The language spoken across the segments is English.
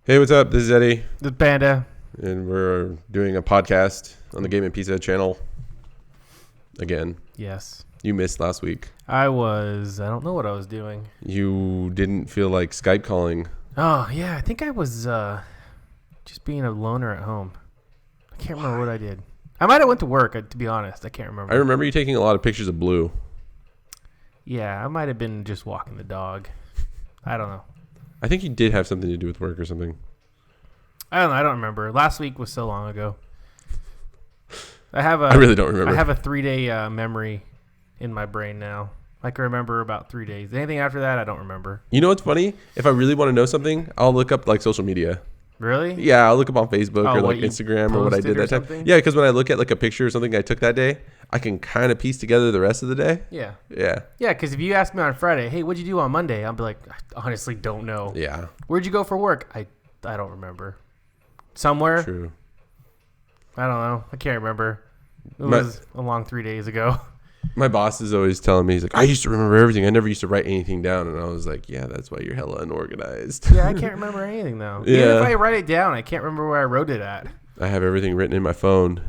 Hey, what's up? This is Eddie. The panda. And we're doing a podcast on the Game and Pizza channel. Again. Yes. You missed last week. I don't know what I was doing. You didn't feel like Skype calling. Oh, yeah. I think I was just being a loner at home. I can't remember what I did. I might have went to work, to be honest. I can't remember. I remember you taking a lot of pictures of Blue. Yeah, I might have been just walking the dog. I don't know. I think you did have something to do with work or something. I don't know. I don't remember. Last week was so long ago. I really don't remember. I have a 3-day memory in my brain now. I can remember about 3 days. Anything after that, I don't remember. You know what's funny? If I really want to know something, I'll look up like social media. Really? Yeah, I'll look up on Facebook or like Instagram or what I did that time. Yeah, because when I look at like a picture or something I took that day, I can kind of piece together the rest of the day. Yeah. Yeah. Yeah, because if you ask me on Friday, hey, what'd you do on Monday? I'll be like, I honestly don't know. Yeah. Where'd you go for work? I don't remember. Somewhere? True. I don't know. I can't remember. It was a long 3 days ago. My boss is always telling me, he's like, I used to remember everything. I never used to write anything down. And I was like, yeah, that's why you're hella unorganized. Yeah, I can't remember anything, though. Yeah. Even if I write it down, I can't remember where I wrote it at. I have everything written in my phone.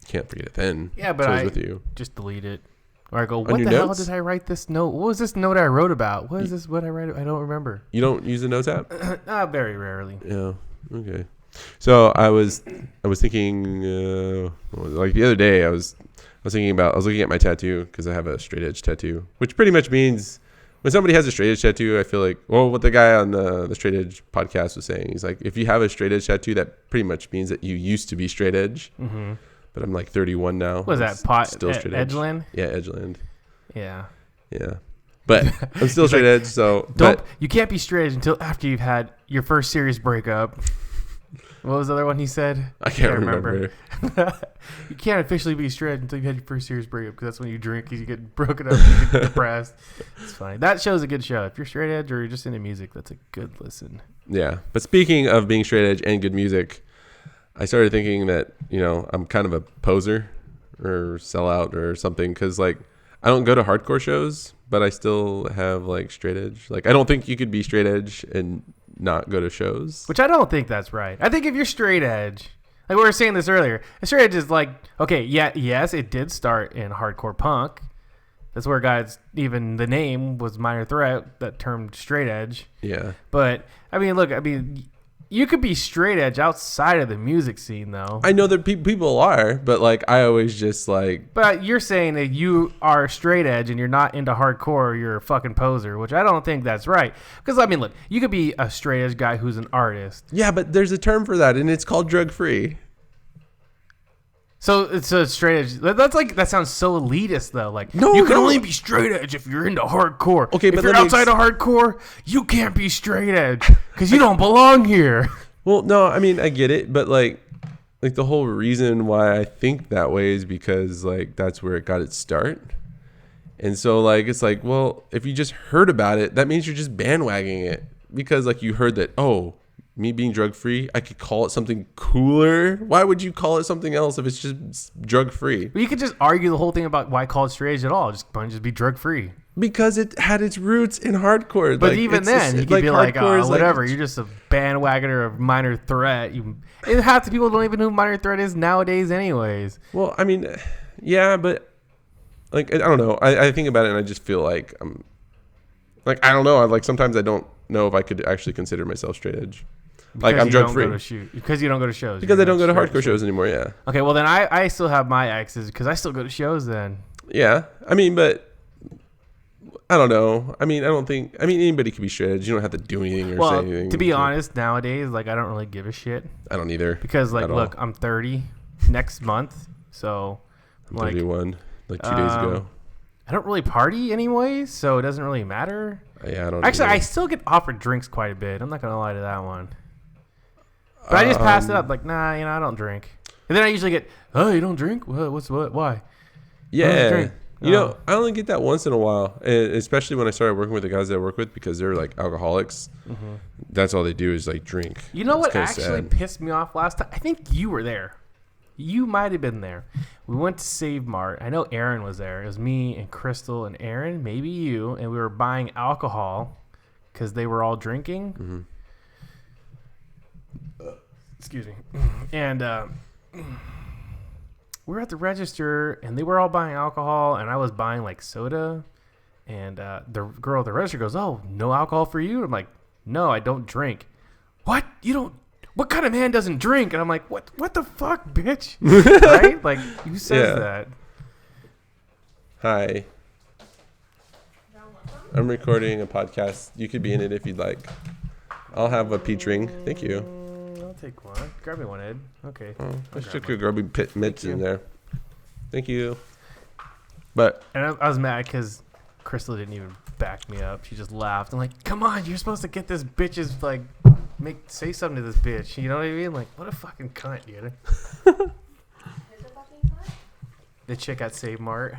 Can't forget it then. Yeah, but I with you. Just delete it. Or I go, what the hell did I write this note? What was this note I wrote about? What is this? What I write? I don't remember. You don't use the notes app? Very rarely. Yeah. Okay. So I was thinking, like the other day, I was looking at my tattoo because I have a straight edge tattoo, which pretty much means when somebody has a straight edge tattoo, I feel like, well, what the guy on the straight edge podcast was saying, he's like, if you have a straight edge tattoo, that pretty much means that you used to be straight edge. Mm-hmm. But I'm like 31 now. What is that? Still straight edge? Edgeland? Yeah, Edgeland. Yeah. Yeah. But I'm still straight edge, so. You can't be straight edge until after you've had your first serious breakup. What was the other one he said? I can't remember. You can't officially be straight edge until you've had your first serious breakup because that's when you drink, you get broken up, you get depressed. It's funny. That show's a good show. If you're straight edge or you're just into music, that's a good listen. Yeah. But speaking of being straight edge and good music, I started thinking that, I'm kind of a poser or sellout or something because, like, I don't go to hardcore shows, but I still have, like, straight edge. Like, I don't think you could be straight edge and not go to shows. Which I don't think that's right. I think if you're straight edge, like we were saying this earlier, straight edge is like, okay, yes, it did start in hardcore punk. That's where even the name was Minor Threat, that term straight edge. Yeah. But, you could be straight edge outside of the music scene, though. I know that people are, but, like, I always just, like... But you're saying that you are straight edge and you're not into hardcore, you're a fucking poser, which I don't think that's right. Because, look, you could be a straight edge guy who's an artist. Yeah, but there's a term for that, and it's called drug-free. So it's a straight edge. That sounds so elitist, though. Like, no, you can only be straight edge if you're into hardcore. Okay, but if you're outside of hardcore, you can't be straight edge because you don't belong here. Well, no, I get it, but like the whole reason why I think that way is because, like, that's where it got its start. And so, like, it's like, well, if you just heard about it, that means you're just bandwagoning it because, like, you heard that, oh, me being drug-free, I could call it something cooler. Why would you call it something else if it's just drug-free? Well, you could just argue the whole thing about why call it straight edge at all. Just be drug-free. Because it had its roots in hardcore. But even then, you could be like, oh, whatever. You're just a bandwagoner of Minor Threat. Half the people don't even know who Minor Threat is nowadays anyways. Well, yeah, but, like, I don't know. I think about it and I just feel like I'm... Like, I don't know. Sometimes I don't know if I could actually consider myself straight edge. Like, I'm drug free. Because you don't go to shows. Because I don't go to hardcore shows anymore, yeah. Okay, well, then I still have my exes because I still go to shows then. Yeah. But I don't know. I don't think... anybody can be straight edge. You don't have to do anything or say anything. To be honest, nowadays, like, I don't really give a shit. I don't either. Because, like, look, I'm 30 next month, so... I'm 31, like 2 days ago. I don't really party anyways, so it doesn't really matter. Yeah, I don't Actually, either. I still get offered drinks quite a bit. I'm not going to lie to that one. But I just pass it up. Like, nah, I don't drink. And then I usually get, oh, you don't drink? What? Why? Yeah. I only get that once in a while. And especially when I started working with the guys that I work with because they're, like, alcoholics. Mm-hmm. That's all they do is, like, drink. You know what actually pissed me off last time? I think you were there. You might have been there. We went to Save Mart. I know Aaron was there. It was me and Crystal and Aaron, maybe you, and we were buying alcohol because they were all drinking. Mm-hmm. Excuse me. And we were at the register, and they were all buying alcohol, and I was buying like soda. And the girl at the register goes, "Oh, no alcohol for you?" I'm like, "No, I don't drink." "What? You don't? What kind of man doesn't drink?" And I'm like, "What the fuck, bitch?" Right? Like, who says that? Hi. I'm recording a podcast. You could be in it if you'd like. I'll have a peach ring. Thank you. I'll take one. Grab me one, Ed. Okay. Oh, I took your grubby mitts in there. Thank you. But And I was mad because Crystal didn't even back me up. She just laughed. I'm like, "Come on, you're supposed to get this bitch's like, say something to this bitch." You know what I mean? Like, what a fucking cunt, dude. Who's a fucking cunt? The chick at Save Mart.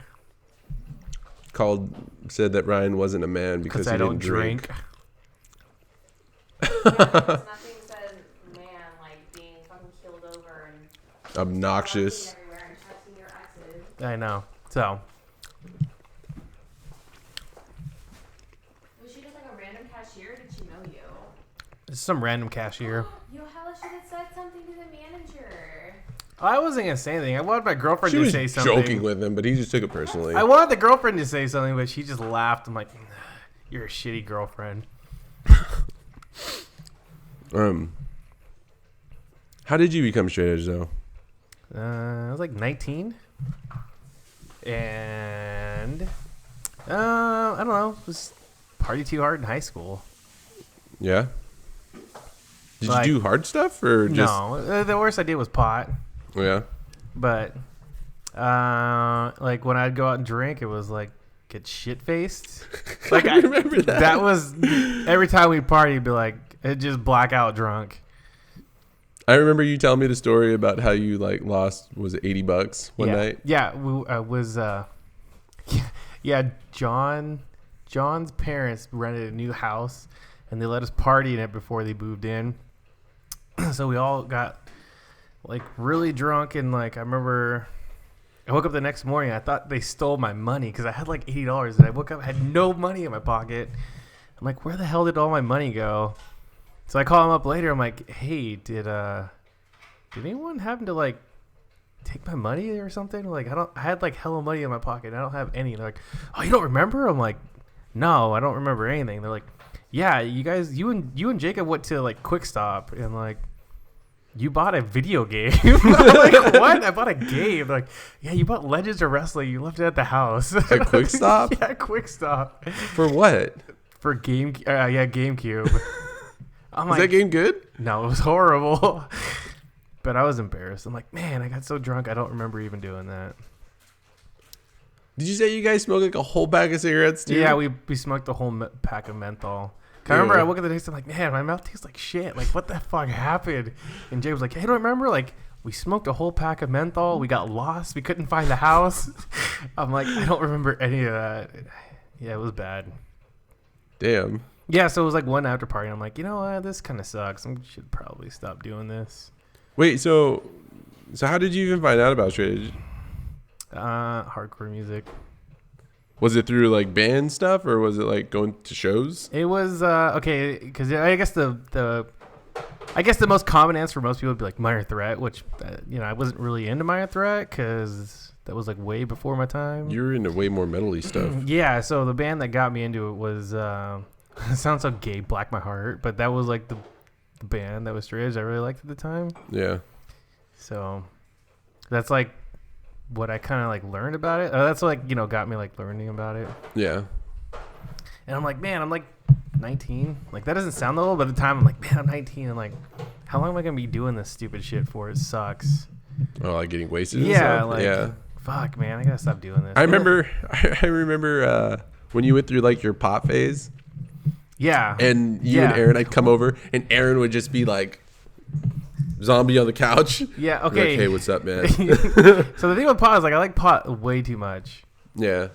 said that Ryan wasn't a man because he I don't didn't drink. Yeah, nothing says man like being fucking keeled over and Obnoxious. everywhere and touching your exes. I know. So, Was she just like a random cashier? Or did she know you? it's some random cashier. You hella should have said something to the manager. I wasn't gonna say anything. I wanted my girlfriend She to was say something. joking with him, but he just took it personally. I wanted the girlfriend to say something, but she just laughed. I'm like, "You're a shitty girlfriend." How did you become straight edge though? I was like 19, and I don't know. Was party too hard in high school. Yeah. Did Like- you do hard stuff or just? No, the worst I did was pot. Yeah. But like when I'd go out and drink, it was like get shit faced. Like I remember that. That was every time we'd party, it'd be like it just blackout drunk. I remember you telling me the story about how you like lost was it $80 one night? Yeah, we was yeah. John's parents rented a new house, and they let us party in it before they moved in. So we all got like really drunk, and like I remember I woke up the next morning. I thought they stole my money because I had like $80, and I woke up I had no money in my pocket. I'm like, where the hell did all my money go? So I call him up later. I'm like, "Hey, did anyone happen to like take my money or something? Like I had like hella money in my pocket. And I don't have any." And they're like, "Oh, you don't remember?" I'm like, "No, I don't remember anything." They're like, "Yeah, you and Jacob went to like Quick Stop and like you bought a video game." I'm like, "What? I bought a game." They're like, "Yeah, you bought Legends of Wrestling. You left it at the house." At Quick Stop? Yeah, Quick Stop. For what? For GameCube. I'm Was that game good? No, it was horrible. But I was embarrassed. I'm like, man, I got so drunk, I don't remember even doing that. Did you say you guys smoked like a whole bag of cigarettes too? Yeah, we smoked the whole pack of menthol. I remember I woke up the next day, I'm like, man, my mouth tastes like shit. Like, what the fuck happened? And Jay was like, "Hey, don't remember? Like, we smoked a whole pack of menthol. We got lost. We couldn't find the house." I'm like, I don't remember any of that. Yeah, it was bad. Damn. Yeah, so it was like one after party. I'm like, you know what? This kind of sucks. I should probably stop doing this. Wait, so how did you even find out about straight edge? Hardcore music. Was it through like band stuff or was it like going to shows? It was okay because I guess the most common answer for most people would be like Minor Threat, which I wasn't really into Minor Threat because that was like way before my time. You're into way more metally stuff. Yeah, so the band that got me into it was it sounds so gay, Black My Heart, but that was like the band that was straight edge I really liked at the time. Yeah. So that's like what I kind of like learned about it. That's like got me like learning about it. Yeah. And I'm like, man, I'm like 19. Like that doesn't sound old, but at the time I'm like, man, I'm 19. And like, how long am I gonna be doing this stupid shit for? It sucks. Oh, like getting wasted. And Yeah, stuff? like yeah. Fuck, man, I gotta stop doing this. I remember when you went through like your pot phase. Yeah. And you and Aaron, I'd come over, and Aaron would just be like zombie on the couch. Yeah. Like, Okay. "Hey, what's up, man?" So the thing with pot is like I like pot way too much. Yeah.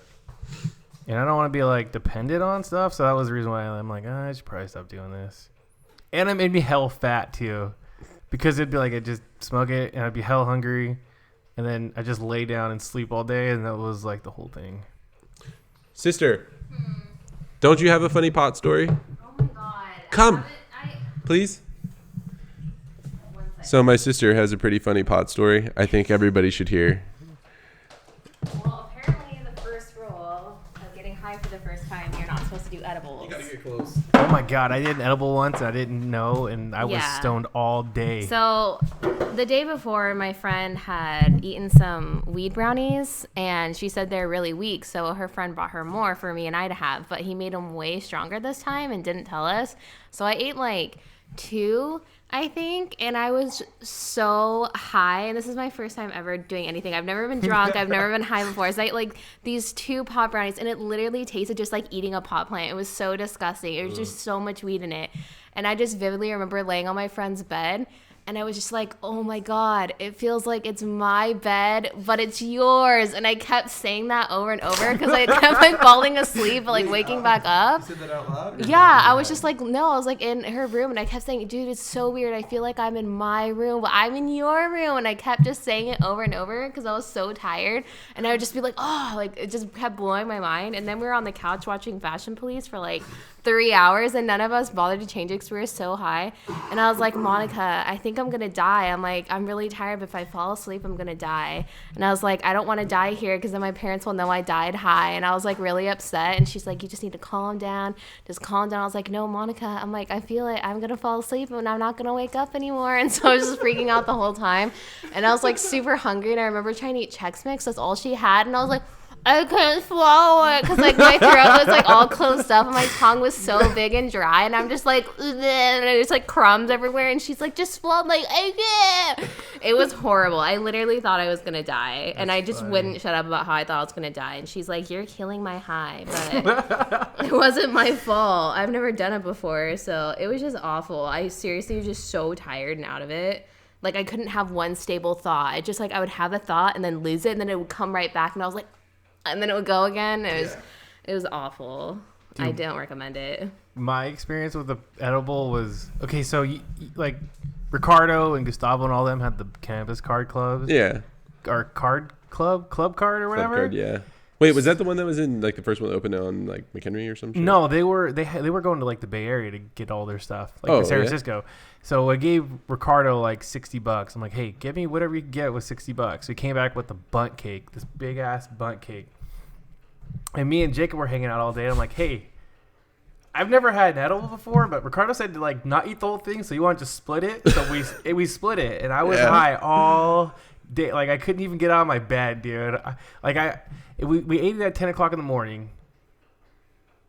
And I don't want to be like dependent on stuff. So that was the reason why I'm like, I should probably stop doing this. And it made me hell fat too, because it'd be like I just smoke it and I'd be hell hungry, and then I just lay down and sleep all day, and that was like the whole thing. Sister, don't you have a funny pot story? Oh my god. Come. Please. So my sister has a pretty funny pot story. I think everybody should hear. Well, apparently the first rule of getting high for the first time, you're not supposed to do edibles. get close. Oh my god, I did an edible once and I didn't know, and I was Yeah. stoned all day. So the day before, my friend had eaten some weed brownies, and she said they're really weak. So her friend bought her more for me and I to have, but he made them way stronger this time and didn't tell us. So I ate like 2, I think, and I was so high. And this is my first time ever doing anything. I've never been drunk. I've never been high before. So I ate like these 2 pot brownies, and it literally tasted just like eating a pot plant. It was so disgusting. It was just so much weed in it. And I just vividly remember laying on my friend's bed, and I was just like, oh my God, it feels like it's my bed, but it's yours. And I kept saying that over and over because I kept like falling asleep, but like waking back up. You said that out loud? Yeah, I was just like, no, I was like in her room, and I kept saying, dude, it's so weird. I feel like I'm in my room, but I'm in your room. And I kept just saying it over and over because I was so tired. And I would just be like, oh, like it just kept blowing my mind. And then we were on the couch watching Fashion Police for like 3 hours, and none of us bothered to change it because we were so high. And I was like, Monica, I think I'm gonna die. I'm like, I'm really tired, but if I fall asleep, I'm gonna die. And I was like, I don't want to die here because then my parents will know I died high. And I was like really upset. And she's like, you just need to calm down. Just calm down. I was like, no, Monica. I'm like, I feel it. I'm gonna fall asleep and I'm not gonna wake up anymore. And so I was just freaking out the whole time. And I was like super hungry. And I remember trying to eat Chex Mix. That's all she had. And I was like, I couldn't swallow it because like my throat was like all closed up and my tongue was so big and dry, and I'm just like, and there's like crumbs everywhere, and she's like, just swallow. I'm like, I can't. It was horrible. I literally thought I was gonna die, and I just wouldn't shut up about how I thought I was gonna die. And she's like, you're killing my high, but it wasn't my fault. I've never done it before, so it was just awful. I seriously was just so tired and out of it. Like I couldn't have one stable thought. It just like I would have a thought and then lose it, and then it would come right back, and I was like, and then it would go again. It was awful. Dude, I don't recommend it. My experience with the edible was okay. So like Ricardo and Gustavo and all them had the cannabis card clubs. Yeah. Or card club card or whatever. Club card, yeah. Wait, was that the one that was in like the first one that opened on like McHenry or some shit? No, they were going to like the Bay Area to get all their stuff, like in San Francisco. So I gave Ricardo like $60. I'm like, hey, give me whatever you can get with $60. So he came back with the bunt cake, this big ass bunt cake. And me and Jacob were hanging out all day. I'm like, hey, I've never had an edible before, but Ricardo said to like not eat the whole thing, so you want to just split it. So we split it, and I was high all day. Like I couldn't even get out of my bed, dude. We ate it at 10 o'clock in the morning,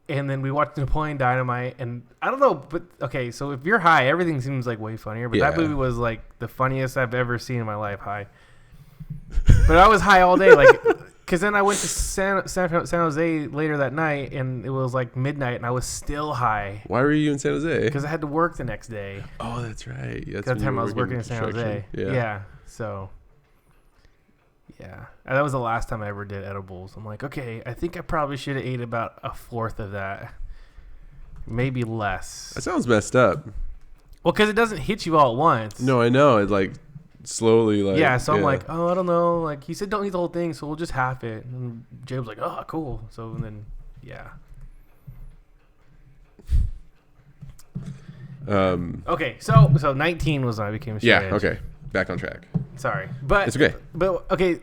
and then we watched Napoleon Dynamite. And I don't know, but okay, so if you're high, everything seems like way funnier. But that movie was like the funniest I've ever seen in my life, high. But I was high all day, like, because then I went to San Jose later that night, and it was like midnight, and I was still high. Why were you in San Jose? Because I had to work the next day. Oh, that's right. That's that time I was working in San Jose. Yeah. So. Yeah, and that was the last time I ever did edibles. I'm like, okay, I think I probably should have ate about a fourth of that, maybe less. That sounds messed up. Well, because it doesn't hit you all at once. No, I know. It like slowly like. Yeah, so I'm like, oh, I don't know. Like he said, don't eat the whole thing, so we'll just half it. And Jacob's like, oh, cool. So then, yeah. Okay, so 19 was when I became a straight edge. Okay, back on track. Sorry, but it's okay. But okay,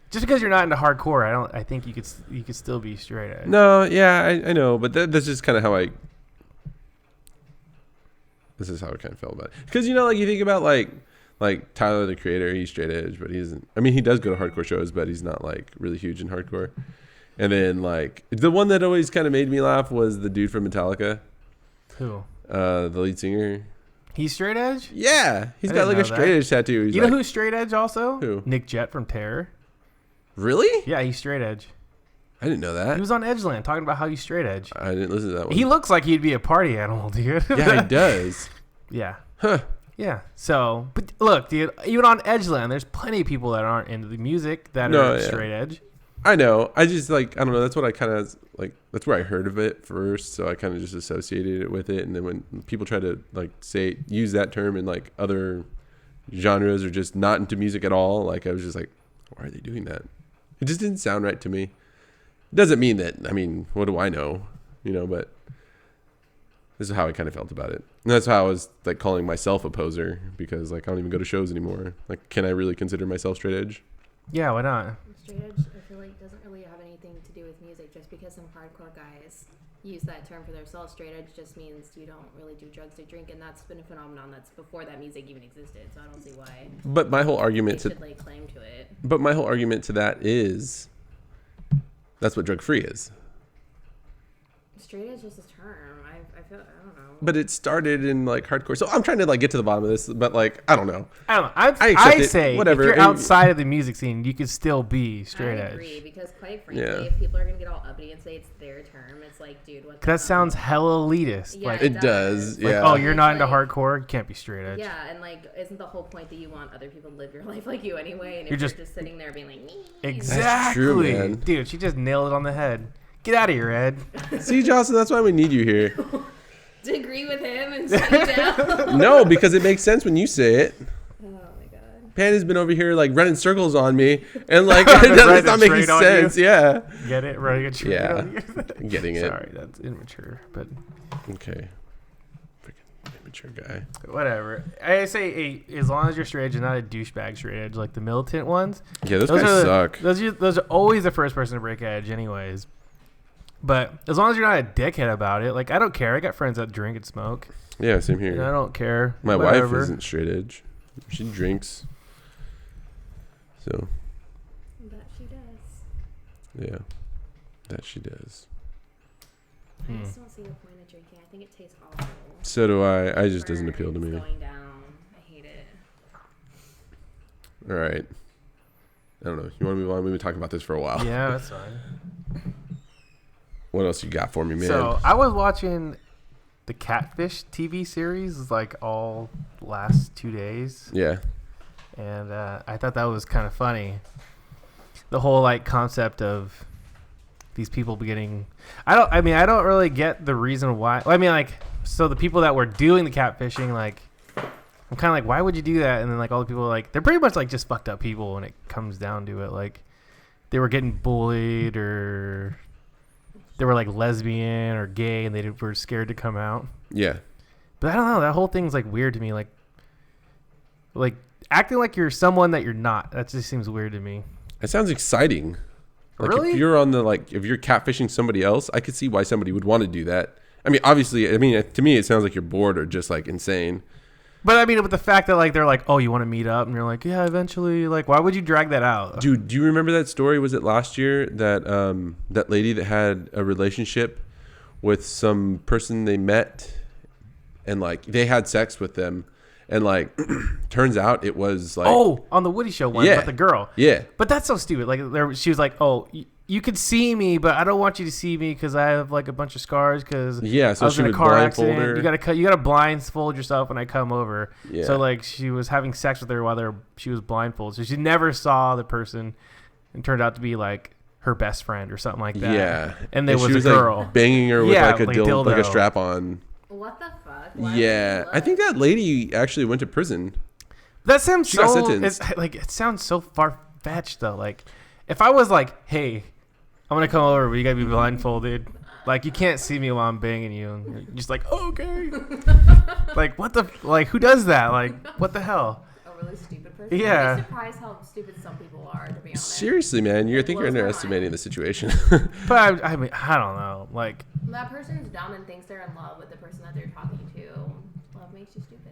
just because you're not into hardcore, I think you could still be straight edge. No, yeah, I know, but that's just kind of how this is how I kind of felt about it. Because like you think about like Tyler the Creator, he's straight edge, but he isn't. I mean, he does go to hardcore shows, but he's not like really huge in hardcore. And then like the one that always kind of made me laugh was the dude from Metallica. Who? The lead singer. He's straight edge? Yeah. He's got like a straight edge tattoo. You know who's straight edge also? Who? Nick Jett from Terror. Really? Yeah, he's straight edge. I didn't know that. He was on Edgeland talking about how he's straight edge. I didn't listen to that one. He looks like he'd be a party animal, dude. Yeah, he does. Yeah. Huh. Yeah. So, but look, dude, even on Edgeland, there's plenty of people that aren't into the music that are straight edge. I know. I just I don't know. That's what I kind of that's where I heard of it first. So I kind of just associated it with it. And then when people try to use that term in like other genres or just not into music at all, like I was just like, why are they doing that? It just didn't sound right to me. It doesn't mean that, what do I know? But This is how I kind of felt about it. And that's how I was like calling myself a poser, because like I don't even go to shows anymore. Like, can I really consider myself straight edge? Yeah, why not? Straight edge, I feel like, doesn't really have anything to do with music. Just because some hardcore guys use that term for themselves, straight edge just means you don't really do drugs or drink, and that's been a phenomenon that's before that music even existed. So I don't see why. But my whole argument they should lay claim to it. But my whole argument to that is that's what drug free is. Straight edge is a term. I feel, I don't know. But it started in like hardcore. So I'm trying to like get to the bottom of this, but like I don't know. I don't know. I I accept say it, whatever. if you're And- outside of the music scene, you could still be straight I edge. agree, because quite frankly, Yeah. if people are gonna get all uppity and say it's their term, it's like, dude, what? Cause that sounds hella elitist. Yeah, like, It does, like, yeah. oh, you're not into Like- hardcore, you can't be straight edge. Yeah, and like, isn't the whole point that you want other people to live your life like you anyway? And if You're you're just- just sitting there being like, me, Exactly, true, man. dude. She just nailed it on the head. Get out of here, Ed. See, Jocelyn, that's why we need you here. to agree with him and shut you down. No, because it makes sense when you say it. Oh my god. Panda's been over here like running circles on me, and like Running it's not making straight on sense. Yeah, Get it? Running a tree. Yeah. getting it. Sorry, that's immature, but Okay, freaking immature guy. whatever. I say as long as you're straight edge and not a douchebag straight edge like the militant ones. Yeah, those guys suck. Those are always the first person to break edge, anyways. But as long as you're not a dickhead about it, like I don't care. I got friends that drink and smoke. Yeah, same here. And I don't care. My Whatever. wife isn't straight edge. She drinks. So That she does. yeah, that she does. I just don't see the point of drinking. I think it tastes awful. So do I. I just doesn't appeal to Burns me. Going down. I hate it. All right. I don't know. You want to move on? We've been talking about this for a while. Yeah, that's fine. What else you got for me, man? So I was watching the Catfish TV series like all last 2 days. Yeah. And I thought that was kind of funny. The whole like concept of these people getting, I don't really get the reason why. Well, I mean, like, so the people that were doing the catfishing, like, I'm kind of like, why would you do that? And then like all the people, like, they're pretty much like just fucked up people when it comes down to it. Like, they were getting bullied, or they were like lesbian or gay, and they were scared to come out. Yeah. But I don't know. That whole thing's like weird to me. Like acting like you're someone that you're not. That just seems weird to me. It sounds exciting. Like Really? if you're on the if you're catfishing somebody else, I could see why somebody would want to do that. I mean, obviously, to me, it sounds like you're bored or just like insane. But I mean, with the fact that like they're like, oh, you want to meet up, and you're like, yeah, eventually. Like, why would you drag that out? Dude, do you remember that story? Was it last year that that lady that had a relationship with some person they met, and like they had sex with them, and like turns out it was like, oh, on the Woody Show one, Yeah. about the girl. yeah, But that's so stupid. Like, she was like, oh, you could see me, but I don't want you to see me because I have like a bunch of scars. Because yeah. So I was she in a would car blindfold accident. her. You gotta blindfold yourself when I come over. Yeah. So like she was having sex with her while she was blindfolded. So she never saw the person, and turned out to be like her best friend or something like that. Yeah, And there was she was a girl. like banging her with Yeah, like a like dildo, like a dildo. strap on. What the fuck? Why Yeah, would you I think that lady actually went to prison. That sounds She got so. sentenced. It's like, it sounds so far fetched though. Like, if I was like, hey, I'm gonna come over, but you gotta be blindfolded. Like, you can't see me while I'm banging you. And you're just like, oh, okay. Like, what the? Like, who does that? Like, what the hell? A really stupid person. Yeah. I'd be surprised how stupid some people are, to be honest. Seriously, man, I think you're blows my underestimating mind. the situation. But I mean, I don't know. Like, That person is dumb and thinks they're in love with the person that they're talking to. Love makes you stupid.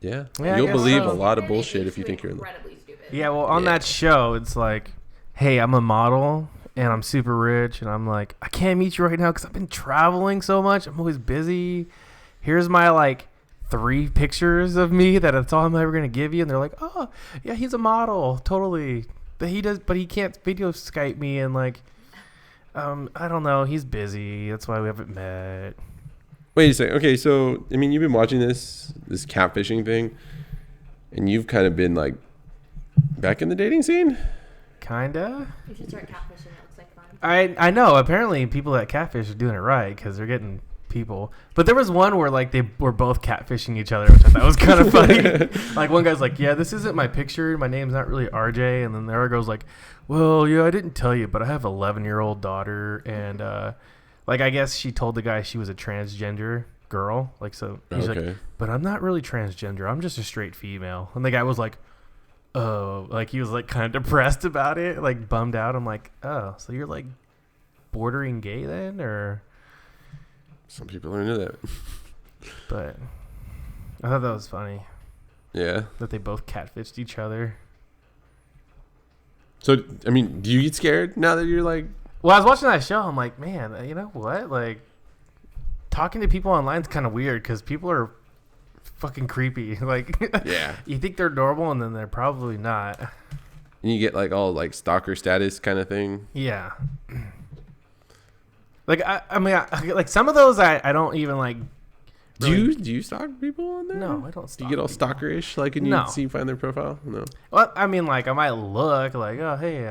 Yeah, Yeah, I you'll guess believe so. a lot of Stupid, it bullshit makes if you think you're in love. incredibly stupid. yeah. Well, on Yeah. that show, it's like, hey, I'm a model and I'm super rich, and I'm like, I can't meet you right now because I've been traveling so much. I'm always busy. Here's my like 3 pictures of me that's all I'm ever gonna give you. And they're like, oh yeah, he's a model, totally. But he can't video Skype me, and like, I don't know, he's busy. That's why we haven't met. Wait a second. Okay, so I mean, you've been watching this catfishing thing, and you've kind of been like back in the dating scene. Kinda. You should start catfishing. It looks like fun. I know. Apparently, people at Catfish are doing it right because they're getting people. But there was one where like they were both catfishing each other, which I thought was kind of funny. Like, one guy's like, "Yeah, this isn't my picture. My name's not really RJ," and then the other girl's like, "Well, yeah, I didn't tell you, but I have an 11-year-old daughter, and like I guess she told the guy she was a transgender, girl. Like, so he's Okay. like, but I'm not really transgender. I'm just a straight female. And the guy was like, oh, like he was like kind of depressed about it, like bummed out. I'm like, oh, so you're like bordering gay then, or? Some people are into that. But I thought that was funny Yeah. that they both catfished each other. So, I mean, do you get scared now that you're like... Well, I was watching that show. I'm like, man, you know what? Like, talking to people online is kind of weird because people are fucking creepy. Like, Yeah. you think they're normal and then they're probably not. And you get like all like stalker status kind of thing. Yeah. Like, I mean, like some of those I don't even like. Really. Do you stalk people on there? No, I don't Do stalk you get all people. stalkerish like and you No. see find their profile? No. Well, I mean, like I might look like, oh, hey,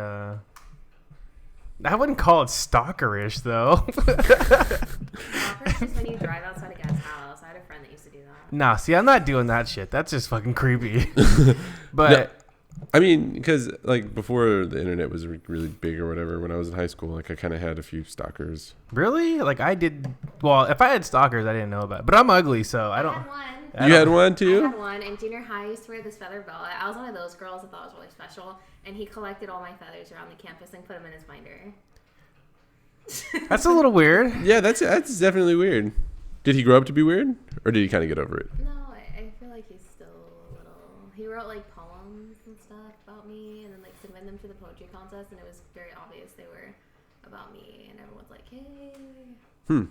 I wouldn't call it stalkerish though. Stalkers is when you drive outside a guy's house. I had a friend that used to do that. Nah, see, I'm not doing that shit. That's just fucking creepy. But No, I mean, because like before the internet was really big or whatever, when I was in high school, like I kind of had a few stalkers. really, like I did. Well, if I had stalkers, I didn't know about it. But I'm ugly, so I I don't. had one. I You don't- had one I too? had one in junior high. I used to wear this feather boa. I was one of those girls that thought it was really special, and he collected all my feathers around the campus and put them in his binder. That's a little weird. Yeah, that's definitely weird. Did he grow up to be weird, or did he kind of get over it? No, I feel like he's still a little. He wrote like poems and stuff about me, and then like submitted them to the poetry contest, and it was very obvious they were about me, and everyone's like, "Hey."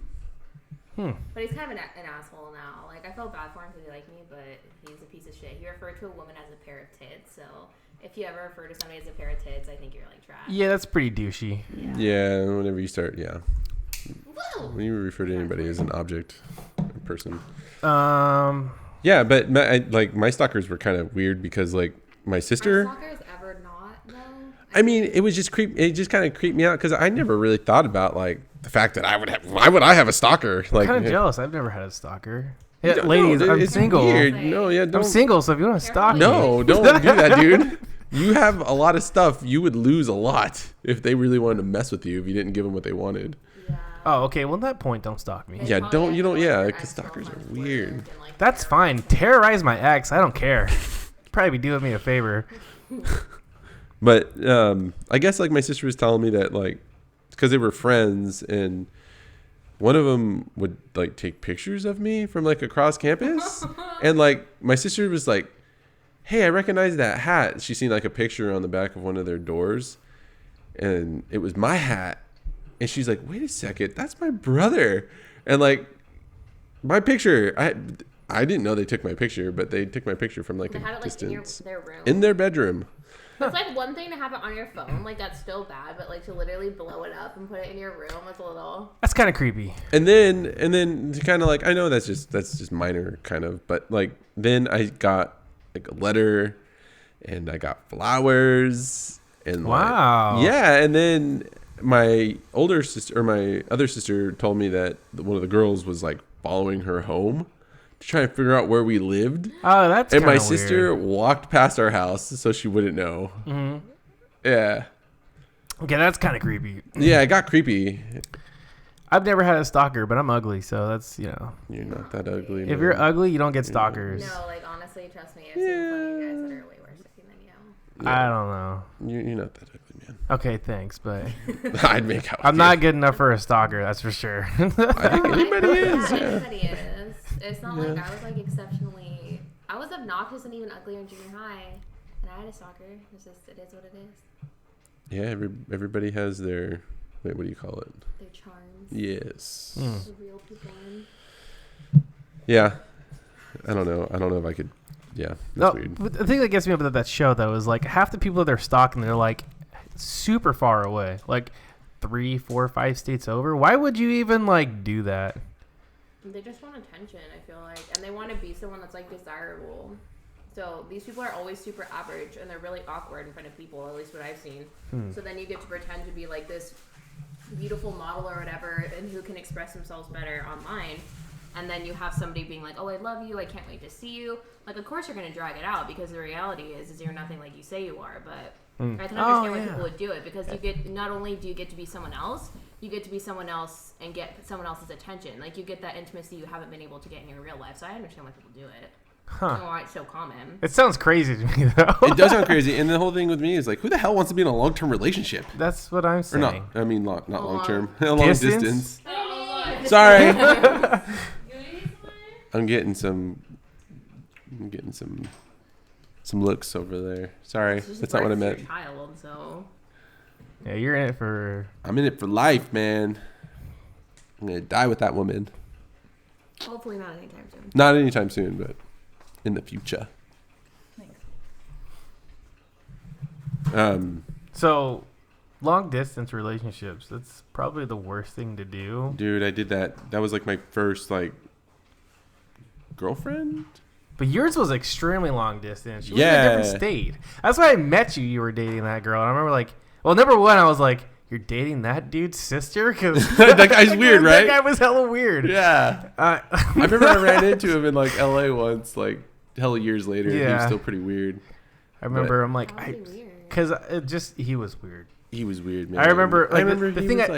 But he's kind of an asshole now. Like I felt bad for him because he liked me, but he's a piece of shit. He referred to a woman as a pair of tits. So if you ever refer to somebody as a pair of tits, I think you're like trash. Yeah, that's pretty douchey. Yeah, whenever you start, yeah. Woo! When you refer to anybody as an object, a person. Um, Yeah, but my stalkers were kind of weird because like my Are sister. stalkers ever not though? I mean, it was just it just kind of creeped me out because I never really thought about like the fact that I would have. Why would I have a stalker? Like, kind of jealous. I've never had a stalker. No, Yeah, ladies, no, I'm it's single. Weird. No, yeah, I'm don't. single, so if you want to stalk me, No, don't do that, dude. You have a lot of stuff. You would lose a lot if they really wanted to mess with you if you didn't give them what they wanted. Yeah. Oh, okay. Well, at that point, don't stalk me. They Yeah, probably don't- you have don't- to know yeah, your 'cause stalkers are ex-girlfriend's weird. work and, like, That's their- fine. Terrorize my ex. I don't care. Probably be doing me a favor. But I guess like my sister was telling me that like because they were friends and one of them would like take pictures of me from like across campus and like my sister was like, hey, I recognize that hat. She seen like a picture on the back of one of their doors and it was my hat and she's like, wait a second, that's my brother. And like my picture, I didn't know they took my picture, but they took my picture from like They a had it like distance in their room. in their bedroom. It's like one thing to have it on your phone, like that's still bad, but like to literally blow it up and put it in your room is a little. That's kind of creepy. And then to kind of like I know that's just minor kind of, but like then I got like a letter, and I got flowers, and like, Wow. yeah, and then my older sister or my other sister told me that one of the girls was like following her home to try and figure out where we lived, Oh, that's and my kinda sister weird. walked past our house so she wouldn't know. Mm-hmm. Yeah, Okay, that's kind of creepy. yeah, it got creepy. I've never had a stalker, but I'm ugly, so that's, you know. You're not that ugly. If man. you're ugly, you don't get stalkers. No, like honestly, trust me, I've seen plenty of guys that are way worse looking than you. I don't know. You're not that ugly, man. Okay, thanks, but I'd make out. I'm with not good enough for a stalker, that's for sure. you. I think anybody is. Yeah. Anybody is. It's not like I was like exceptionally. I was obnoxious and even uglier in junior high, and I had a stalker. It's just it is what it is. Yeah. Everybody has their. Wait, what do you call it? Their charms. Yes. Mm. The real people in. Yeah. I don't know. I don't know if I could. Yeah. No, That's weird. but the thing that gets me about that show, though, is like half the people that they're stalking, they're like super far away, like 3, 4, 5 states over. Why would you even like do that? They just want attention, I feel like, and they want to be someone that's like desirable. So these people are always super average, and they're really awkward in front of people. At least what I've seen. So then you get to pretend to be like this beautiful model or whatever, and who can express themselves better online. and then you have somebody being like, oh, I love you, I can't wait to see you. Like, of course you're going to drag it out because the reality is you're nothing like you say you are. But I can understand why people would do it because you get, not only do you get to be someone else, you get to be someone else and get someone else's attention. Like, you get that intimacy you haven't been able to get in your real life. So I understand why people do it. Huh. I don't know why it's so common. It sounds crazy to me, though. It does sound crazy. And the whole thing with me is like, who the hell wants to be in a long-term relationship? That's what I'm Or saying. not, I mean, not long-term. Long distance. Sorry. I'm getting some looks over there. Sorry, that's not what I meant. Child, so. Yeah, you're in it for... I'm in it for life, man. I'm going to die with that woman. Hopefully not anytime soon. Not anytime soon, but in the future. So, long distance relationships, that's probably the worst thing to do. Dude, I did that. That was like my first, like, girlfriend? But yours was extremely long distance. You Yeah. was in a different state. That's why I met you. You were dating that girl. And I remember, like, well, number one, I was like, you're dating that dude's sister? Because That guy's weird, right? That guy was hella weird. Yeah. I remember I ran into him in, like, LA once, like, hella years later. And he was Yeah. still pretty weird. I remember, I'm like, How was he weird? because he was weird. He was weird, man. I remember, like, the he thing was,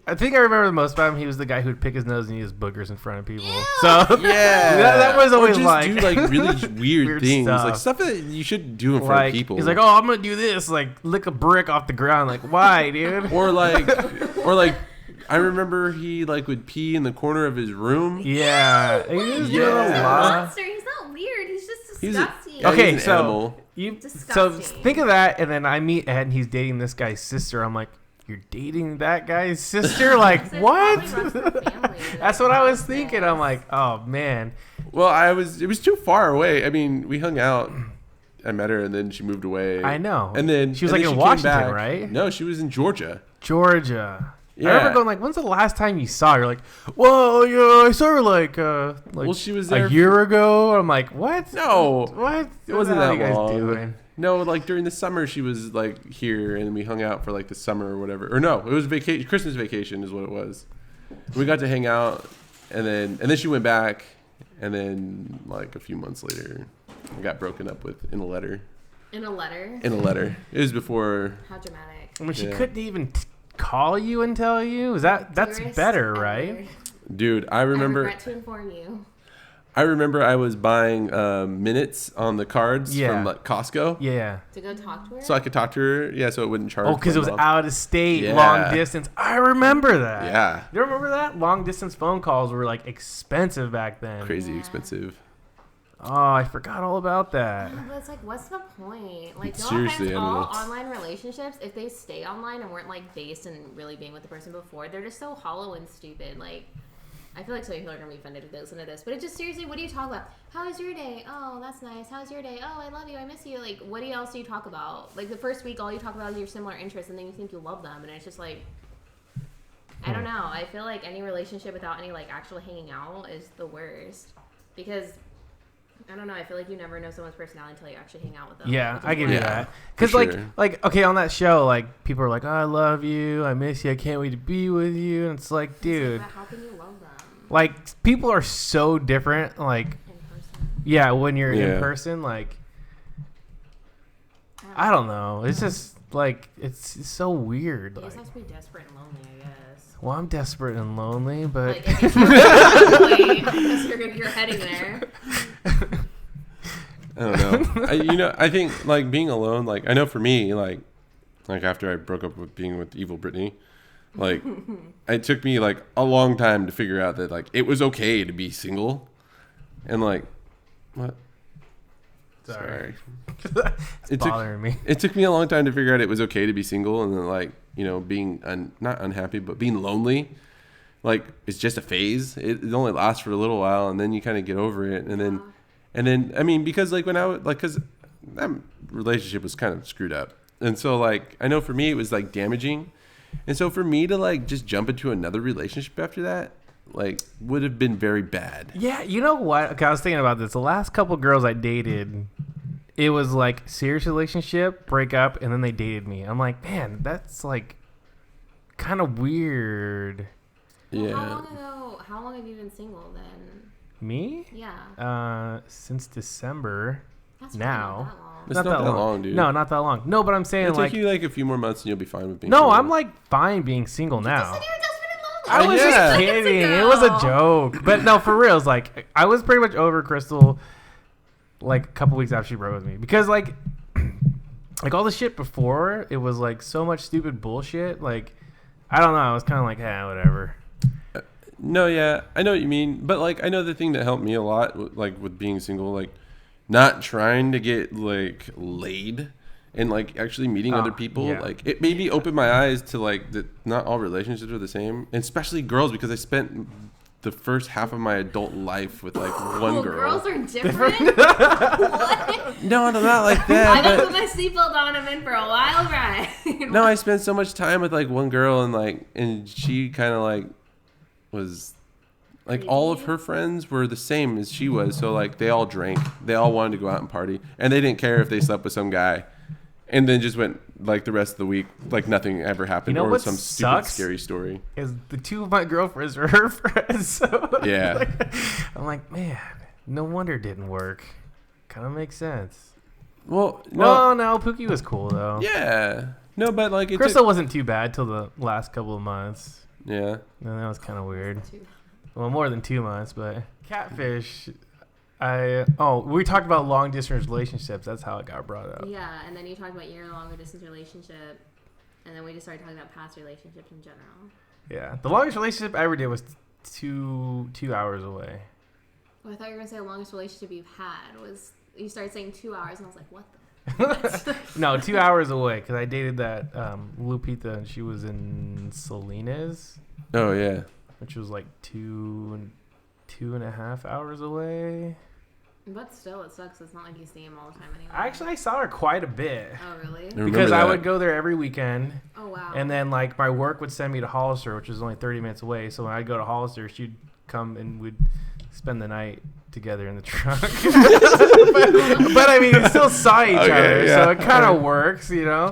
I think I remember the most about him. He was the guy who'd pick his nose and use boogers in front of people. Ew. So yeah, that was always or just like do like really weird, weird things, stuff. like stuff that you shouldn't do in front like of people. he's like, oh, I'm gonna do this, like lick a brick off the ground. Like, why, dude? or like, I remember he like would pee in the corner of his room. Yeah, he was Yeah. doing a He's a lot. monster. He's not weird. He's just He's disgusting. Okay, he's an so animal. So Disgusting. think of that, and then I meet Ed, and he's dating this guy's sister. I'm like, you're dating that guy's sister? Like, So it what? probably runs in the family. That's what I was thinking. I'm like, oh man. Well, it was too far away. I mean, we hung out. I met her, and then she moved away. I know. And then She was, and like, then in she came Washington, back. right? No, she was in Georgia. Georgia. Yeah. I remember going like, when's the last time you saw her? You're like, well, yeah, I saw her like Well, she was there a year ago. I'm like, what? No. What? It wasn't What are that you guys long. doing? No, like during the summer she was like here, and we hung out for like the summer or whatever. Or no, it was vacation. Christmas vacation is what it was. We got to hang out, and then she went back, and then like a few months later, we got broken up with in a letter. In a letter. In a letter. It was before. How dramatic. I mean, she Yeah. couldn't even call you and tell you. That's Dearest better, Edward, right? Dude, I I remember. regret to inform you. I was buying minutes on the cards Yeah. from like Costco, Yeah. To go talk to her? so I could talk to her. Yeah, so it wouldn't charge. Oh, because it was my mom. out of state, Yeah. long distance. I remember that. Yeah, You remember that? Long distance phone calls were like expensive back then. crazy Yeah. expensive. Oh, I forgot all about that. Yeah, but it's like, what's the point? Like, no Seriously, offense, I all know. online relationships, if they stay online and weren't like based in really being with the person before, they're just so hollow and stupid. Like, I feel like some people are gonna be offended if they listen to this, but it just seriously, what do you talk about? How was your day? Oh, that's nice. How's your day? Oh, I love you. I miss you. Like, what else do you talk about? Like, the first week, all you talk about is your similar interests, and then you think you love them, and it's just like, I don't know. I feel like any relationship without any like actual hanging out is the worst because. I don't know. I feel like you never know someone's personality until you actually hang out with them. Yeah, which is I give you why- that. for Because sure. like okay, on that show, like people are like, oh, I love you, I miss you, I can't wait to be with you, and it's like, dude, But how can you love them like people are so different. Like, in person? yeah, when you're Yeah. in person, like, I don't know, it's just like it's so weird. You Like, just have to be desperate and lonely, I guess. well, I'm desperate and lonely, but Like, if you're because you're heading there. I don't know. I think like being alone. Like I know for me, like after I broke up with being with evil Brittany, like it took me like a long time to figure out that like it was okay to be single, and like what? sorry, It it's bothering me. It took me a long time to figure out it was okay to be single, and then like being not unhappy but being lonely. Like it's just a phase. It only lasts for a little while, and then you kind of get over it, and then I mean because like when I was like because that relationship was kind of screwed up, and so like I know for me it was like damaging, and so for me to like just jump into another relationship after that like would have been very bad. Yeah, you know what? Okay, I was thinking about this. The last couple girls I dated, it was like serious relationship, break up, and then they dated me. I'm like, man, that's like kind of weird. Well, Yeah. how how long have you been single then? Me? Yeah. Since December. That's Now. It's not that long, dude. No, not that long. No, but I'm saying It'll like take you like a few more months and you'll be fine with being no, single. I'm like fine being single now. You said you were desperate and lonely. I was Yeah. just kidding. It was a joke. But no, for real, it's like I was pretty much over Crystal like a couple weeks after she broke with me because like all the shit before it was like so much stupid bullshit. Like I don't know. I was kind of like, whatever. No, yeah, I know what you mean, but like I know the thing that helped me a lot, like with being single, like not trying to get like laid and like actually meeting other people, yeah. like it made me open my eyes to like that not all relationships are the same, and especially girls, because I spent the first half of my adult life with like one girl. Girls are different? What? No, not like I that. gotta But put my seatbelt on. I'm in for a wild ride. no, I spent so much time with like one girl, and she kind of like was like all of her friends were the same as she was, so like they all drank, they all wanted to go out and party, and they didn't care if they slept with some guy, and then just went like the rest of the week like nothing ever happened, You know or what some sucks? stupid scary story. Is the two of my girlfriends are her friends. So Yeah. like, I'm like, man, no wonder it didn't work. Kind of makes sense. Well, No, Pookie was cool though. yeah, no, but like it Crystal wasn't too bad till the last couple of months. yeah. And that was kind of weird. Well, more than 2 months, but catfish. We talked about long distance relationships. That's how it got brought up. Yeah, and then you talked about your longer distance relationship, and then we just started talking about past relationships in general. Yeah, the longest relationship I ever did was two hours away. Well, I thought you were gonna say the longest relationship you've had was. You started saying 2 hours, and I was like, what the? No, 2 hours away because I dated that Lupita, and she was in Salinas, Oh yeah. which was like 2.5 hours away. But still, it sucks. It's not like you see him all the time anymore. Actually, I saw her quite a bit Oh, really? remember because I that. would go there every weekend. Oh, wow. And then, like, my work would send me to Hollister, which was only 30 minutes away. So when I'd go to Hollister, she'd come and we'd spend the night together in the truck. but I mean, we still saw each other, yeah. so it kind of works, you know?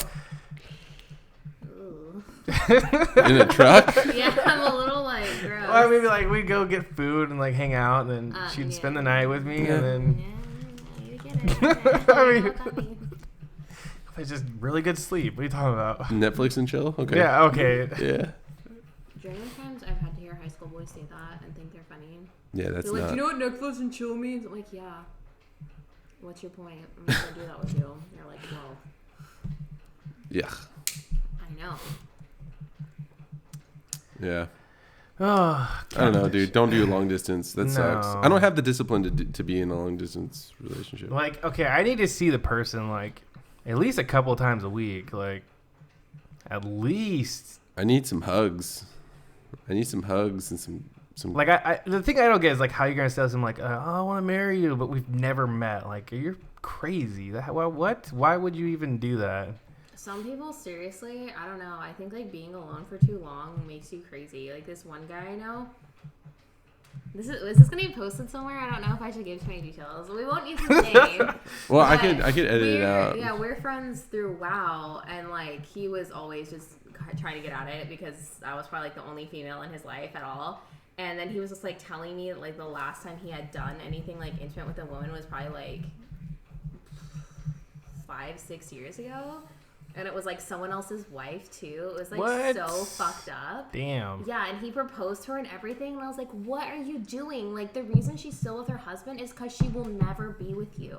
Ooh. In a truck. Yeah, I'm a little, like, gross. Or maybe, like, we'd go get food and, like, hang out, and then she'd yeah. spend the night with me, Yeah. and then Yeah, you get it. I mean- it's just really good sleep. What are you talking about? Netflix and chill. Okay. Yeah, okay. Yeah. During the times I've had to hear high school boys say that and think they're funny. Yeah, that's They're like, not. do you know what Netflix and chill means? I'm like, yeah. What's your point? I'm not gonna do that with you. They're like, well, Yeah. I know. Yeah. Oh, I don't know, dude. Don't do a long distance. That sucks. No. I don't have the discipline to be in a long distance relationship. like, okay, I need to see the person, like, at least a couple times a week. Like, at least. I need some hugs. And some. Like, the thing I don't get is, like, how you're going to tell them, like, I want to marry you, but we've never met. Like, you're crazy. What? Why would you even do that? Some people, seriously, I don't know. I think, like, being alone for too long makes you crazy. Like, this one guy I know. Is this going to be posted somewhere? I don't know if I should give too many details. We won't use his name. Well, I but could edit it out. Yeah, we're friends through WoW, and, like, he was always just trying to get at it because I was probably, like, the only female in his life at all. And then he was just, like, telling me that, like, the last time he had done anything, like, intimate with a woman was probably, like, 5-6 years ago. And it was, like, someone else's wife, too. It was, like, What? so fucked up. Damn. Yeah, and he proposed to her and everything. And I was like, what are you doing? Like, the reason she's still with her husband is because she will never be with you.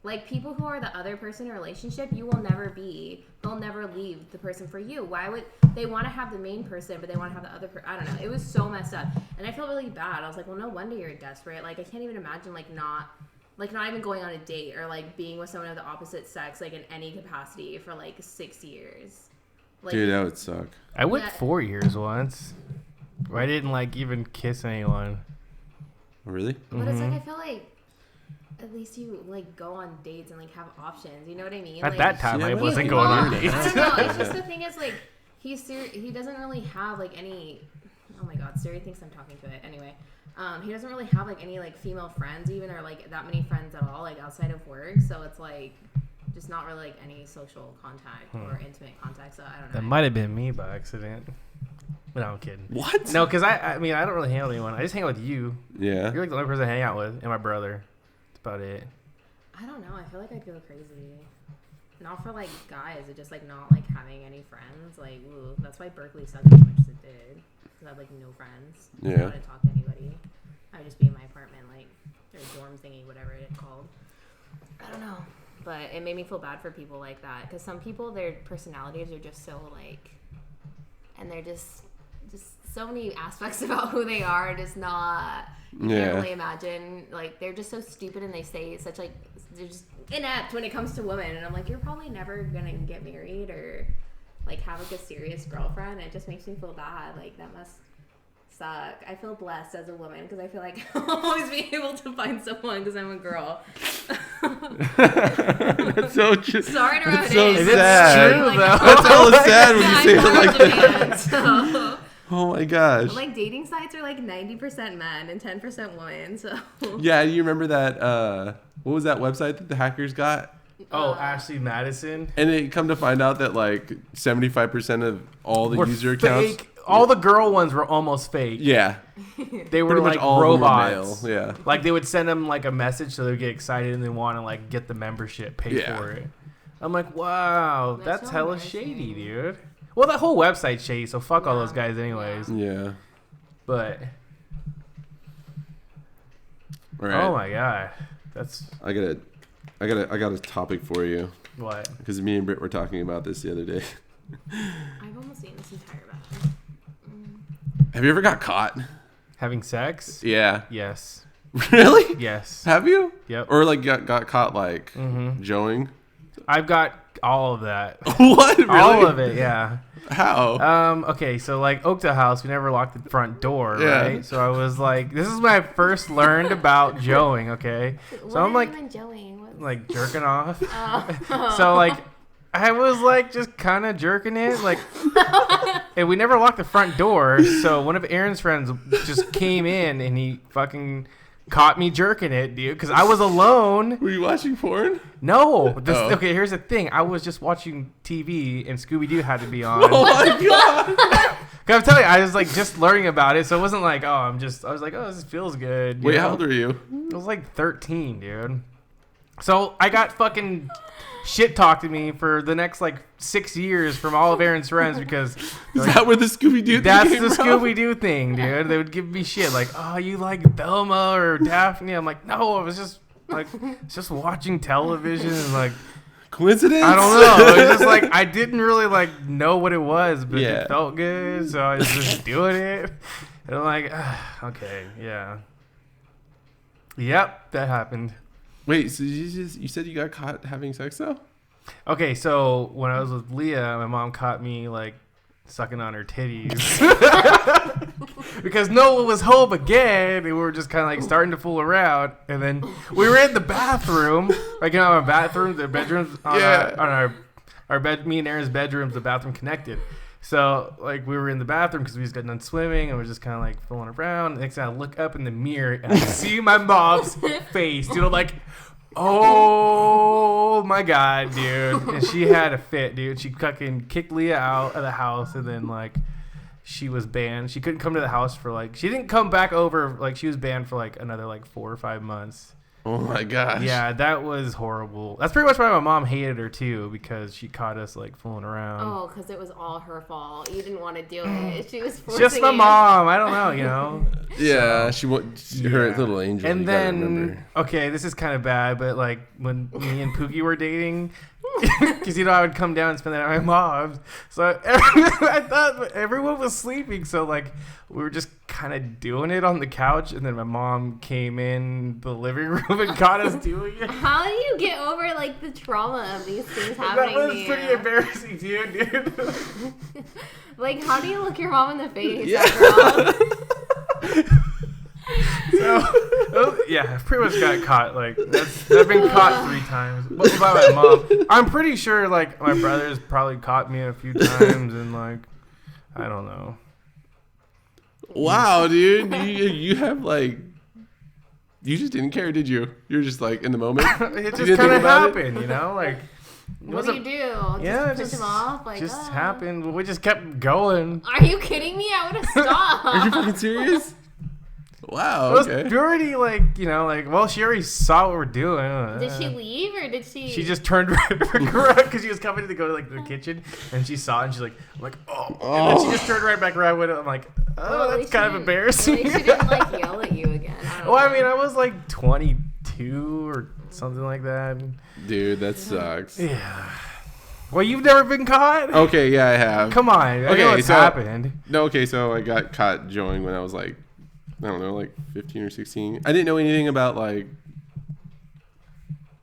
Like, people who are the other person in a relationship, you will never be. They'll never leave the person for you. Why would they want to have the main person, but they want to have the other person? I don't know. It was so messed up. And I felt really bad. I was like, well, no wonder you're desperate. Like, I can't even imagine, like, not even going on a date or, like, being with someone of the opposite sex, like, in any capacity for, like, 6 years. Like, Dude, that would suck. I went Yeah. 4 years once where I didn't, like, even kiss anyone. Really? But it's like, I feel like at least you, like, go on dates and, like, have options. You know what I mean? At Like, that time, Yeah, I but wasn't you going on want- dates. I don't know. It's just the thing is, like, he doesn't really have, like, any. Oh my God, Siri thinks I'm talking to it. Anyway, he doesn't really have, like, any, like, female friends even, or, like, that many friends at all, like, outside of work. So it's like just not really, like, any social contact or intimate contact. So I don't know. That might have been me by accident. No, I'm kidding. What? No, because I mean, I don't really hang out with anyone. I just hang out with you. Yeah. You're like the only person I hang out with, and my brother. That's about it. I don't know. I feel like I'd go crazy. Not for like guys, it's just like not like having any friends. Like, ooh, that's why Berkeley sucked as much as it did. Because I had like no friends. Yeah. I didn't want to talk to anybody. I would just be in my apartment, like, or dorm thingy, whatever it's called. I don't know. But it made me feel bad for people like that. Because some people, their personalities are just so like, and they're just so many aspects about who they are. Just not, you can't really imagine. Like, they're just so stupid and they say such like, they're just inept when it comes to women, and I'm like, you're probably never gonna get married or like have like a serious girlfriend. It just makes me feel bad. Like, that must suck. I feel blessed as a woman because I feel like I'll always be able to find someone because I'm a girl. That's so true. Sorry to rub That's it so in. sad. True, Like, though. That's hella sad when you I'm say it from like that. Japan, so. Oh my gosh. Like, dating sites are like 90% men and 10% women. So Yeah, you remember that? What was that website that the hackers got? Oh, Ashley Madison. And it come to find out that like 75% of all the Were user fake. accounts. All the girl ones were almost fake. Yeah, They were pretty much like all of them were robots. male. Yeah. Like, they would send them like a message so they would get excited and they want to like get the membership, pay Yeah. for it. I'm like, wow, That's that's so hella embarrassing. shady, dude. Well, that whole website's shady, so fuck all those guys anyways. Yeah. But All right. oh my god, that's I got a topic for you what. because me and Britt were talking about this the other day. I've almost eaten this entire batch. Have you ever got caught? Having sex? Yeah. Yes. Really? Yes. Have you? Yep. Or like got caught like joeing? I've got all of that. What? Really? All of it, yeah. How? Okay, so like Oakdale House, we never locked the front door, Yeah. right? So I was like, this is when I first learned about joeing, okay? What So I'm are like, you enjoying? What's... like jerking off. Oh. So like, I was like just kind of jerking it, like, and we never locked the front door. So one of Aaron's friends just came in and he fucking caught me jerking it, dude, because I was alone. Were you watching porn? No. Oh. Okay, here's the thing. I was just watching TV and Scooby-Doo had to be on. Oh my god! Cause I'm telling you, I was like just learning about it, so it wasn't like, I was like, this feels good. Wait, know? how old are you? I was like 13, dude. So I got fucking shit talked to me for the next like 6 years from all of Aaron's friends because Is like, that where the Scooby Doo? that's came the from? Scooby-Doo thing, dude. They would give me shit like, oh, you like Velma or Daphne? I'm like, no, I was just watching television and like, Coincidence? I don't know. It was just like I didn't really like know what it was, but Yeah. it felt good, so I was just doing it. And I'm like, okay, yeah, yep, that happened. Wait, so you said you got caught having sex though? Okay, so when I was with Leah, my mom caught me like sucking on her titties because Noah was home again, and we were just kind of like starting to fool around. And then we were in the bathroom, like our bathroom, the bedrooms on our bed. Me and Aaron's bedrooms, the bathroom connected. So like we were in the bathroom because we just got done swimming and we're just kind of like fooling around. Next thing I look up in the mirror and I see my mom's face, dude. I'm like, oh my god, dude. And she had a fit, dude. She fucking kicked Leah out of the house, and then like she was banned. She couldn't come to the house for like, she didn't come back over, like she was banned for like another like 4 or 5 months. Oh my gosh. Yeah, that was horrible. That's pretty much why my mom hated her too, because she caught us like fooling around. Oh, because it was all her fault. You didn't want to do it. She was It's forcing just my you. mom. I don't know, you know. Yeah, her Yeah. little angel. And you gotta then, remember. okay, this is kind of bad, but like when me and Pookie were dating, because you know I would come down and spend the night at my mom's, so I thought everyone was sleeping, so like we were just kind of doing it on the couch, and then my mom came in the living room and caught us doing it. How do you get over like the trauma of these things happening That to was you? pretty embarrassing, dude. Like, how do you look your mom in the face? Yeah. After all? So, yeah, I pretty much got caught. Like, I've been caught 3 times by my mom. I'm pretty sure, like, my brother's probably caught me a few times, and like, I don't know. Wow, dude, you have like, you just didn't care, did you? You're just like in the moment. It You just didn't kind think of about it? happened, you know? Like, What do you do? Yeah, just push him off? Like, just happened. We just kept going. Are you kidding me? I would have stopped. Are you fucking serious? Wow. It was Okay. already well, she already saw what we're doing. Did she leave or did she? She just turned around because she was coming to go to the kitchen, and she saw it, and she's like, oh. And then she just turned right back around with it. I'm like, oh, that's kind of embarrassing. At least she didn't yell at you again. I was like 22 or something like that. Dude, that sucks. Yeah. Well, you've never been caught? Okay, yeah, I have. Come on. I know it's happened. No, okay, so I got caught joeing when I was like, I don't know, like 15 or 16. I didn't know anything about like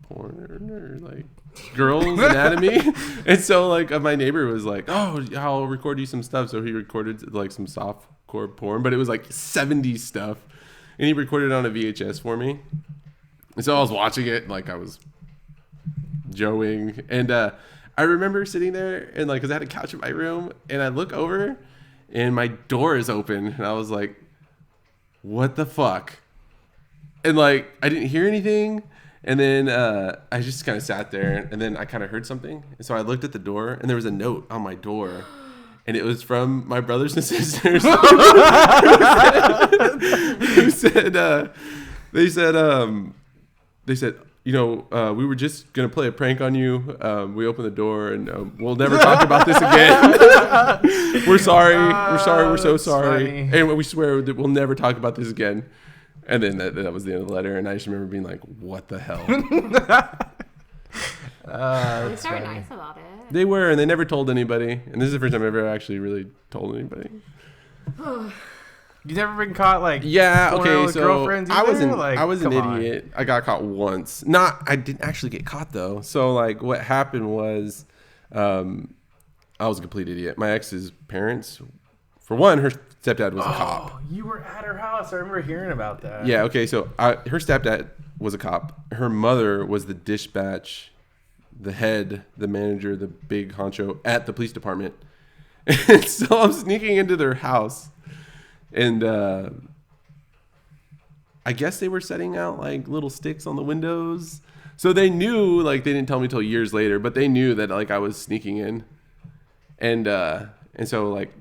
porn or like girls' anatomy. And so like my neighbor was like, oh, I'll record you some stuff. So he recorded like some softcore porn, but it was like 70s stuff. And he recorded it on a VHS for me. And so I was watching it like I was joeing. And I remember sitting there and like, cause I had a couch in my room and I look over and my door is open. And I was like, what the fuck? And like, I didn't hear anything. And then I just kind of sat there and then I kind of heard something. And so I looked at the door and there was a note on my door. And it was from my brothers and sisters who said, they said, you know, we were just going to play a prank on you. We opened the door and we'll never talk about this again. We're sorry. We're so sorry. Funny. And we swear that we'll never talk about this again. And then that was the end of the letter. And I just remember being like, what the hell? At least they were nice about it. They were, and they never told anybody. And this is the first time I've ever actually really told anybody. You never been caught yeah, okay, with so girlfriends I was either? I was an come on. idiot. I got caught once. I didn't actually get caught though. So like what happened was I was a complete idiot. My ex's parents, for one, her stepdad was a cop. You were at her house. I remember hearing about that. Yeah, okay, so her stepdad was a cop. Her mother was the dispatch, the head, the manager, the big honcho at the police department. And so I'm sneaking into their house. And I guess they were setting out like little sticks on the windows. So they knew, like they didn't tell me till years later, but they knew that like I was sneaking in. And so like,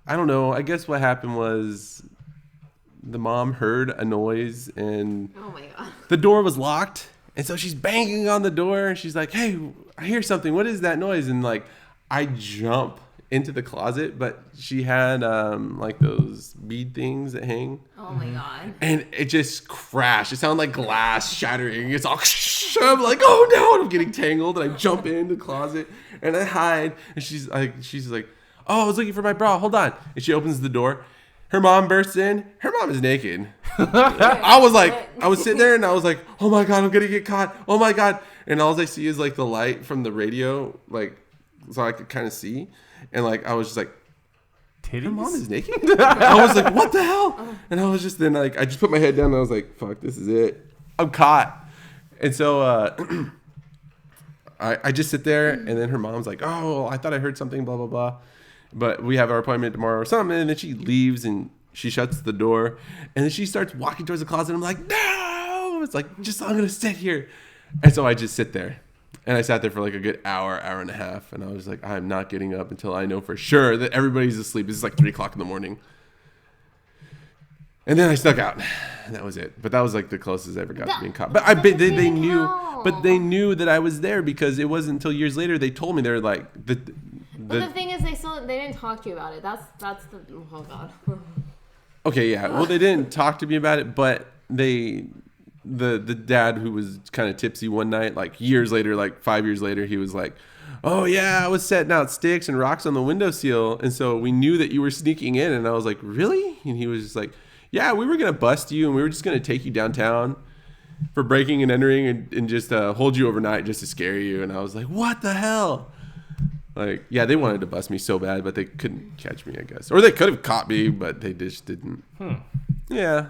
I don't know, I guess what happened was the mom heard a noise and Oh my god. the door was locked. And so she's banging on the door and she's like, hey, I hear something. What is that noise? And like, I jump into the closet, but she had like those bead things that hang. Oh my god. And it just crashed. It sounded like glass shattering. It's all I'm like, oh no, and I'm getting tangled. And I jump into the closet and I hide. And she's like, oh, I was looking for my bra. Hold on. And she opens the door. Her mom bursts in. Her mom is naked. I was sitting there and I was like, oh my God, I'm going to get caught. Oh my God. And all I see is like the light from the radio, like, so I could kind of see. And like, I was just like, Titties? her mom is naked? I was like, what the hell? And I was just then like, I just put my head down and I was like, fuck, this is it. I'm caught. And so I just sit there and then her mom's like, oh, I thought I heard something, blah, blah, blah. But we have our appointment tomorrow or something. And then she leaves and she shuts the door. And then she starts walking towards the closet. And I'm like, no. It's like, I'm going to sit here. And so I just sit there. And I sat there for like a good hour and a half. And I was like, I'm not getting up until I know for sure that everybody's asleep. This is like 3 o'clock in the morning. And then I snuck out. And that was it. But that was like the closest I ever got to being caught. But I bet they knew. But they knew that I was there because it wasn't until years later they told me. They're like, But the thing is, they didn't talk to you about it. That's the oh god. Okay, yeah. Well, they didn't talk to me about it, but the dad who was kind of tipsy one night, like years later, like 5 years later, he was like, oh yeah, I was setting out sticks and rocks on the windowsill, and so we knew that you were sneaking in. And I was like, really? And he was just like, yeah, we were gonna bust you and we were just gonna take you downtown for breaking and entering and just hold you overnight just to scare you. And I was like, what the hell? Like, yeah, they wanted to bust me so bad, but they couldn't catch me, I guess. Or they could have caught me, but they just didn't. Yeah,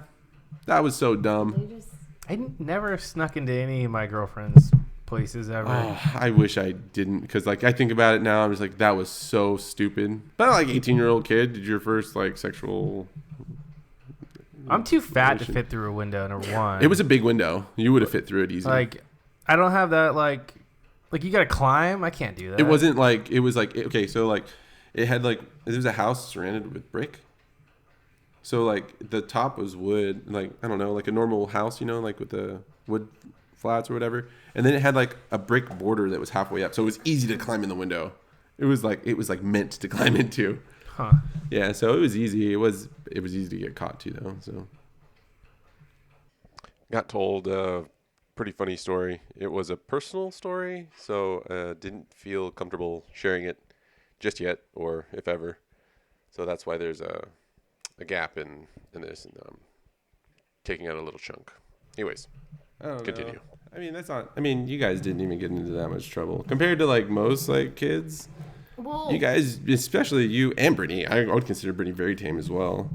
that was so dumb. I never snuck into any of my girlfriend's places ever. Oh, I wish I didn't, because like I think about it now, I'm just like, that was so stupid. But like 18-year-old kid, did your first like sexual... I'm too fat to fit through a window, number one. It was a big window. You would have fit through it easy. Like, I don't have that like Like you gotta climb. I can't do that. It wasn't like it was like okay. So like it had like there was a house surrounded with brick. So like the top was wood, like I don't know, like a normal house, you know, like with the wood flats or whatever. And then it had like a brick border that was halfway up, so it was easy to climb in the window. It was like meant to climb into. Huh. Yeah, so it was easy. It was easy to get caught too, though. So Got told a pretty funny story. It was a personal story, so didn't feel comfortable sharing it just yet, or if ever. So that's why there's a gap in this, and taking out a little chunk. Anyways, I don't continue. know. I mean, that's not. I mean, you guys didn't even get into that much trouble compared to like most like kids. Well, You guys, especially you and Brittany, I would consider Brittany very tame as well.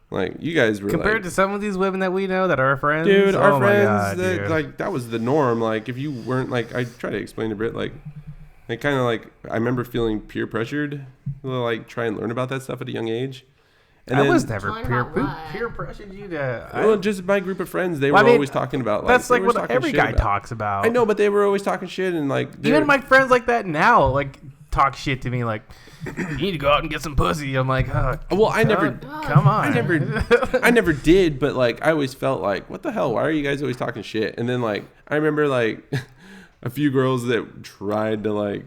Like you guys were Compared like, to some of these women that we know that are our friends, dude, our oh my friends, God, that, dude. like that was the norm. Like if you weren't like, I try to explain to Britt like kind of like I remember feeling peer pressured to like try and learn about that stuff at a young age. And I then, was never Learn peer about what? peer pressured you to. well, just my group of friends, they Well, were I mean, always talking about like That's they like were what talking every shit guy about. talks about. I know, but they were always talking shit and like they're- Even my friends like that now, like talk shit to me, like you need to go out and get some pussy. I'm like, oh, well, I never. come on. I never did, but like I always felt like, what the hell? Why are you guys always talking shit? And then like I remember like a few girls that tried to like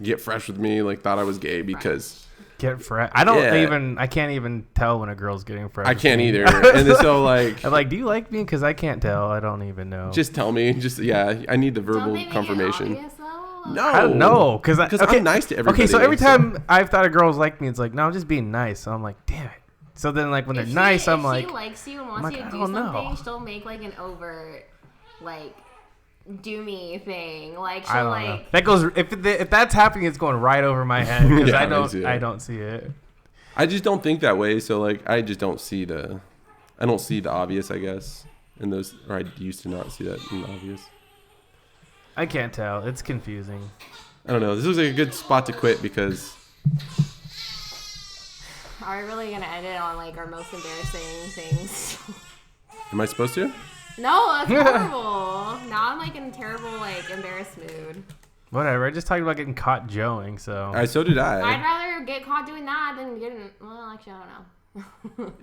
get fresh with me, like thought I was gay because Get fresh. I don't Yeah. even. I can't even tell when a girl's getting fresh. I with can't me. either. And then, so like, I'm like, do you like me? Because I can't tell. I don't even know. just tell me. Just yeah, I need the don't verbal they make confirmation. It obvious, though? No, I don't know because I'm nice to everybody. Okay, so every time I've thought a girl's like me, it's like, no, I'm just being nice. So I'm like, damn it. So then, like when they're If nice, I'm if like, she likes you and wants like, you to I do don't something, know. she'll make like an overt, like, do me thing. Like I she'll don't know. like. That goes if that's happening, it's going right over my head because Yeah, I don't see it. I just don't think that way. So like, I just don't see the obvious, I guess. In those, or I used to not see that in the obvious. I can't tell. It's confusing. I don't know. This looks like a good spot to quit because Are we really gonna end it on like our most embarrassing things? am I supposed to? No, that's horrible. Now I'm like in a terrible, like embarrassed mood. Whatever. I just talked about getting caught joeing. So So did I'd I. rather get caught doing that than getting. Well, actually, I don't know.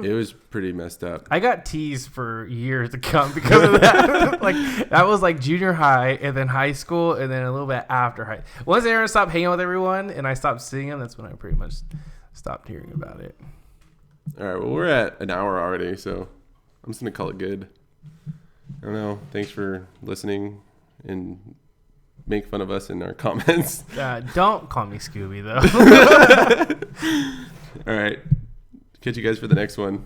It was pretty messed up. I got teased for years to come because of that. Like that was like junior high and then high school and then a little bit after high. Once Aaron stopped hanging with everyone and I stopped seeing him, that's when I pretty much stopped hearing about it. All right. Well, we're at an hour already, so I'm just gonna call it good. I don't know. Thanks for listening and make fun of us in our comments. Don't call me Scooby though. All right. Catch you guys for the next one.